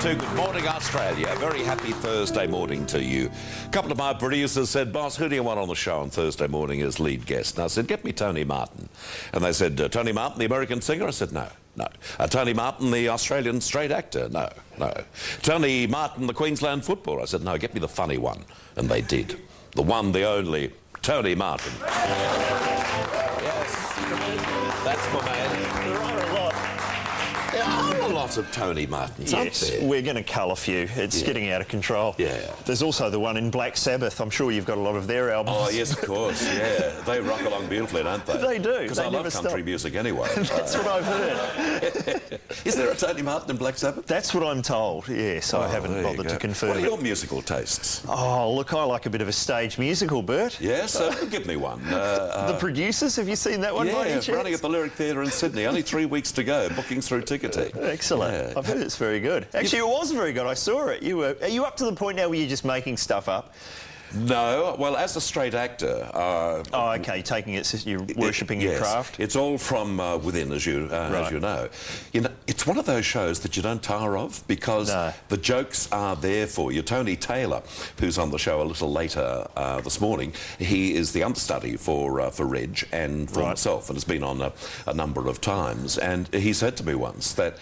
to Good Morning Australia. Very happy Thursday morning to you. A couple of my producers said, "Boss, who do you want on the show on Thursday morning as lead guest?" And I said, "Get me Tony Martin." And they said, "Tony Martin, the American singer?" I said, "No, no." "Tony Martin, the Australian straight actor?" "No, no." "Tony Martin, the Queensland footballer?" I said, "No, get me the funny one." And they did. The one, the only, Tony Martin. Yes, that's my man. There are a lot. There are a lot of Tony Martins, aren't Yes, there? we're going to cull a few. It's getting out of control. Yeah. There's also the one in Black Sabbath. I'm sure you've got a lot of their albums. Oh, yes, of course, yeah. They rock along beautifully, don't they? They do. Because They I love never country stop. music anyway. That's what I've heard. Is there a Tony Martin in Black Sabbath? That's what I'm told, yes. I haven't There you bothered go. to confirm What are it. your musical tastes? Oh, look, I like a bit of a stage musical, Bert. Yes, give me one. The Producers, have you seen that one? by any Yeah, chance? running at the Lyric Theatre in Sydney. Only 3 weeks to go, booking through ticketing. Excellent. Yeah. I've heard it's very good. Actually, it was very good. I saw it. Are you up to the point now where you're just making stuff up? No, well, as a straight actor... Oh, okay, taking it, you're worshipping your yes, craft? it's all from within, as you know. You know, it's one of those shows that you don't tire of because the jokes are there for you. Tony Taylor, who's on the show a little later this morning, he is the understudy for Reg and for myself, and has been on a number of times. And he said to me once that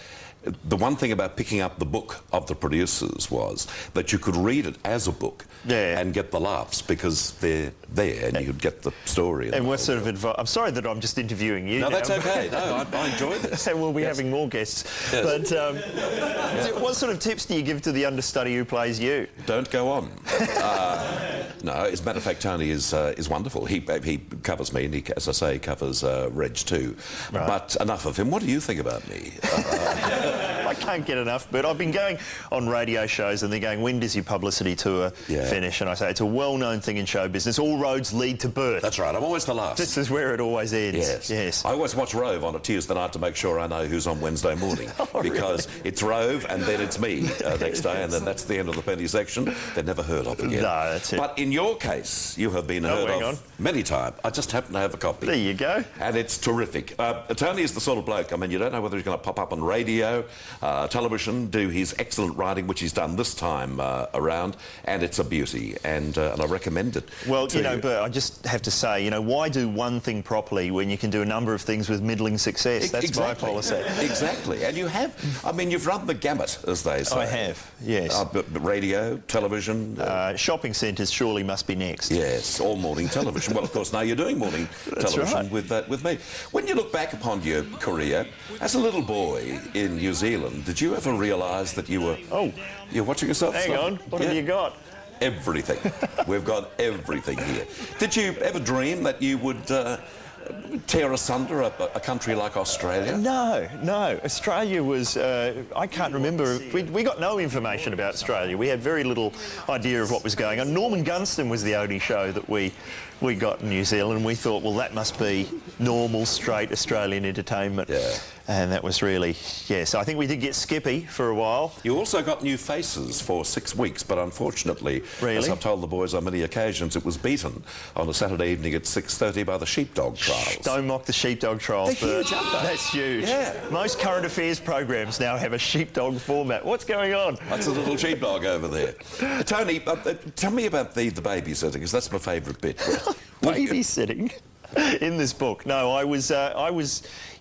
the one thing about picking up the book of the Producers was that you could read it as a book and get the laughs because they're there and you could get the story. And what sort of advice? I'm sorry that I'm just interviewing you. No, now. that's okay. No, I enjoy this. And we'll be having more guests. Yes. But what sort of tips do you give to the understudy who plays you? Don't go on. No, as a matter of fact, Tony is wonderful. He covers me, and he, as I say, covers Reg too. Right. But enough of him. What do you think about me? I can't get enough, but I've been going on radio shows and they're going, when does your publicity tour finish? And I say, it's a well-known thing in show business. All roads lead to birth. That's right. I'm always the last. This is where it always ends. Yes. Yes. I always watch Rove on a Tuesday night to make sure I know who's on Wednesday morning. Because it's Rove and then it's me next day, and then that's the end of the penny section. They're never heard of again. No, that's it. But in your case, you have been heard of many times. I just happen to have a copy. There you go. And it's terrific. Tony is the sort of bloke, I mean, you don't know whether he's going to pop up on radio, television, do his excellent writing, which he's done this time around, and it's a beauty, and I recommend it. Well, you know, Bert, I just have to say, you know, why do one thing properly when you can do a number of things with middling success? That's my policy. Exactly. And you have, I mean, you've run the gamut, as they say. I have, yes. But radio, television... shopping centres surely must be next. Yes, all morning television. Well, of course, now you're doing morning television with me. When you look back upon your career, as a little boy in New Zealand, did you ever realise that you were... Oh. You're watching yourself? Hang on, what have you got? Everything. We've got everything here. Did you ever dream that you would tear asunder a country like Australia? No, no. Australia was... I can't remember. We got no information about Australia. We had very little idea of what was going on. Norman Gunston was the only show that we got in New Zealand, and we thought, well, that must be normal, straight Australian entertainment. Yeah. And that was really... Yes, I think we did get Skippy for a while. You also got New Faces for 6 weeks, but unfortunately, as I've told the boys on many occasions, it was beaten on a Saturday evening at 6:30 by the Sheepdog Trials. Don't mock the Sheepdog Trials. They're huge, aren't they? That's huge. Yeah. Most current affairs programs now have a sheepdog format. What's going on? That's a little sheepdog over there. Tony, tell me about the babysitting, because that's my favourite bit. Babysitting? In this book? No,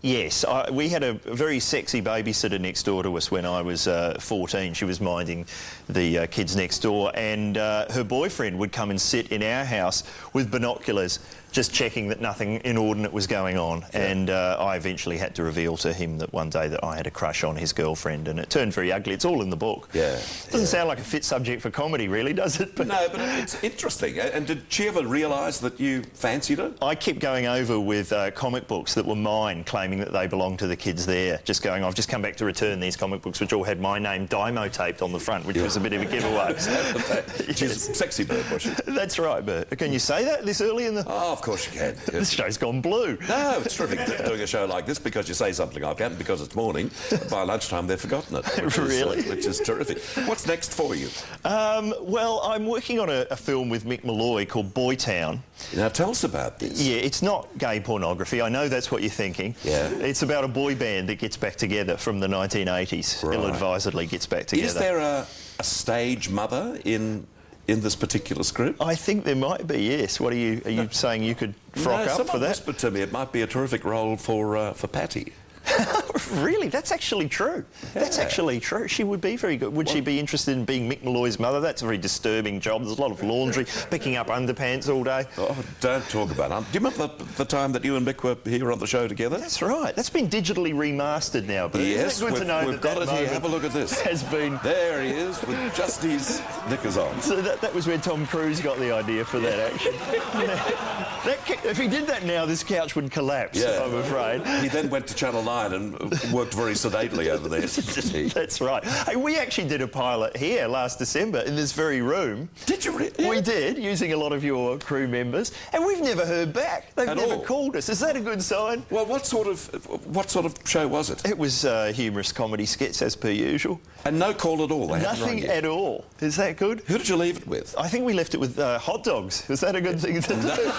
yes. We had a very sexy babysitter next door to us when I was 14. She was minding the kids next door, and her boyfriend would come and sit in our house with binoculars, just checking that nothing inordinate was going on. Yeah. And I eventually had to reveal to him that one day that I had a crush on his girlfriend, and it turned very ugly. It's all in the book. Yeah. Doesn't sound like a fit subject for comedy, really, does it? But no, but it's interesting. And did she ever realise that you fancied her? I kept going over with comic books that were mine, claiming that they belonged to the kids there. Just going, I've just come back to return these comic books, which all had my name Dymo taped on the front, which was a bit of a giveaway. She's a sexy bird, was she? That's right, Bert. Can you say that this early in the... Oh, of course you can. This show's gone blue. No, it's terrific doing a show like this because you say something like that, and because it's morning, by lunchtime they've forgotten it. Really? Which is terrific. What's next for you? Well, I'm working on a film with Mick Molloy called Boytown. Now, tell us about this. Yeah, it's not gay pornography. I know that's what you're thinking. Yeah. It's about a boy band that gets back together from the 1980s. Right. Ill-advisedly gets back together. Is there a stage mother in this particular script? I think there might be, yes. What are you saying you could frock up for Someone that? whispered to me it might be a terrific role for Patty. Really? That's actually true. That's actually true. She would be very good. Would she be interested in being Mick Molloy's mother? That's a very disturbing job. There's a lot of laundry, picking up underpants all day. Oh, don't talk about it. Do you remember the time that you and Mick were here on the show together? That's right. That's been digitally remastered now. But Yes, isn't it good to know we've that got it here. moment Have a look at this. Has been. There he is with just his knickers on. So that was where Tom Cruise got the idea for that action. If he did that now, this couch would collapse, Yeah. I'm afraid. He then went to Channel 9 and worked very sedately over there. That's right. Hey, we actually did a pilot here last December in this very room. Did you really? We did, using a lot of your crew members, and we've never heard back. They've At never all? called us. Is that a good sign? Well, what sort of show was it? It was humorous comedy skits as per usual. And no call at all. They haven't rung Nothing you. at all. Is that good? Who did you leave it with? I think we left it with hot dogs. Is that a good thing to do?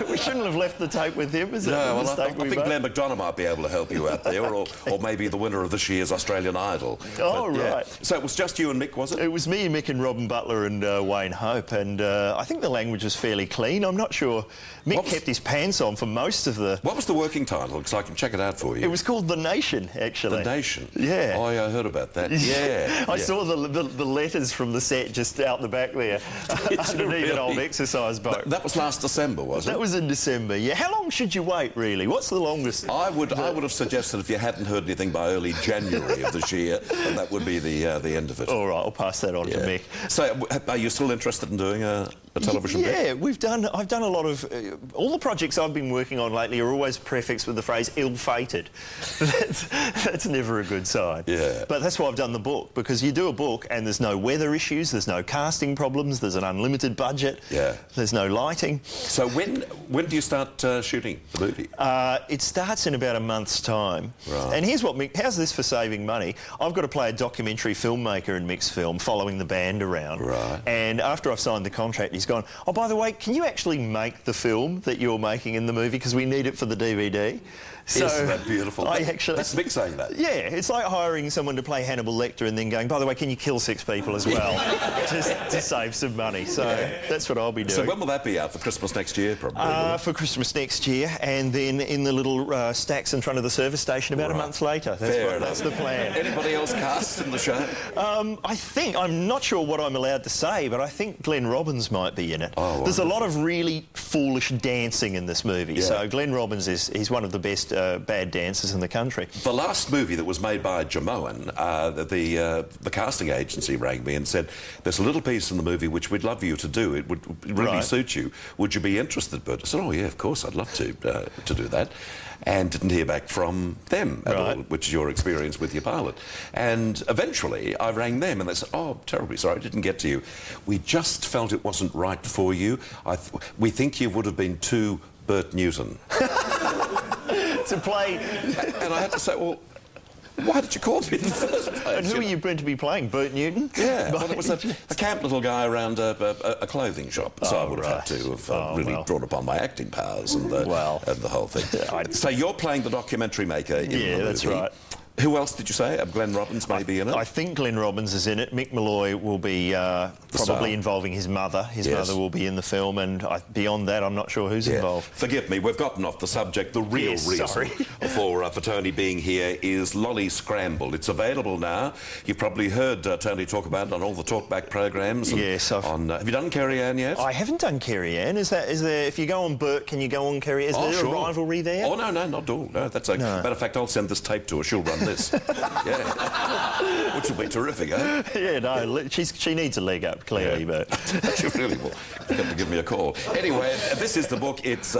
We shouldn't have left the tape with him. Is that No, a well, I mistake we think made? Glenn McDonough might be able to help you out there, or maybe the winner of this year's Australian Idol. Oh, But, yeah. right. So it was just you and Mick, was it? It was me, Mick and Robin Butler and Wayne Hope, and I think the language was fairly clean. I'm not sure. Mick kept his pants on for most of the... What was the working title? Because I can check it out for you. It was called The Nation, actually. The Nation. Yeah. Oh, yeah, I heard about that. Yeah. I saw the letters from the set just out the back there, underneath an old really? exercise boat. That was last December, was it? That was in December, yeah. How long should you wait, really? What's the longest? I would have suggested if you hadn't heard anything by early January of this year, then that would be the end of it. All right, I'll pass that on to Mick. So, are you still interested in doing a television bit? Yeah, I've done a lot of... all the projects I've been working on lately are always prefixed with the phrase ill-fated. That's never a good sign. Yeah. But that's why I've done the book, because you do a book and there's no weather issues, there's no casting problems, there's an unlimited budget, there's no lighting. So when do you start shooting the movie? It starts in about a month's time. Right. And here's what Mick... How's this for saving money? I've got to play a documentary filmmaker in Mick's film, following the band around. Right. And after I've signed the contract, he's gone, oh, by the way, can you actually make the film that you're making in the movie? Because we need it for the DVD. So Isn't that beautiful? That's Mick saying that. Yeah, it's like hiring someone to play Hannibal Lecter and then going, by the way, can you kill 6 people as well? Just to save some money. So that's what I'll be doing. So when will that be out? For Christmas next year, probably? For Christmas next year, and then in the little stacks in front of the service station about a month later. That's the plan. Anybody else cast in the show? I'm not sure what I'm allowed to say, but I think Glenn Robbins might be in it. Oh, there's a lot of really foolish dancing in this movie. Yeah. So Glenn Robbins he's one of the best bad dancers in the country. The last movie that was made by Jamoan, the casting agency rang me and said, there's a little piece in the movie which we'd love you to do. It would really suit you. Would you be interested, Bert? I said, oh, yeah, of course, I'd love to do that. And didn't hear back from them at all, which is your experience with your pilot. And eventually I rang them and they said, oh, terribly sorry, didn't get to you. We just felt it wasn't right for you. We think you would have been too Bert Newton. To play... And I had to say, well, why did you call me in the first place? And who are you going to be playing? Bert Newton? Yeah, well, it was a camp little guy around a clothing shop, so I would have had to have drawn upon my acting powers and the whole thing. So you're playing the documentary maker in the movie. Yeah, that's right. Who else did you say? Glenn Robbins may be in it? I think Glenn Robbins is in it. Mick Molloy will be probably involving his mother. His mother will be in the film, and beyond that, I'm not sure who's involved. Forgive me, we've gotten off the subject. The real reason for Tony being here is Lolly Scrambled. It's available now. You've probably heard Tony talk about it on all the talkback programs. Yes, have you done Kerry Ann yet? I haven't done Kerry Ann. Is there? If you go on Bert, can you go on Kerry? Is there a rivalry there? Oh no, not at all. No, that's okay. Matter of fact, I'll send this tape to her. She'll run this. Yeah. Which will be terrific, eh? Yeah, no, she needs a leg up, clearly, but... She really will. You've got to give me a call. Anyway, this is the book. It's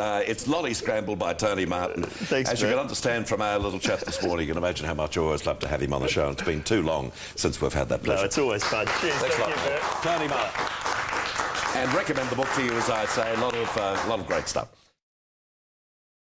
Lolly Scrambled by Tony Martin. Thanks, As you can understand from our little chat this morning, you can imagine how much I always love to have him on the show. It's been too long since we've had that pleasure. No, it's always fun. Cheers. Thanks a lot. Thank you, Bert. Tony Martin. and recommend the book to you, as I say. A lot of great stuff.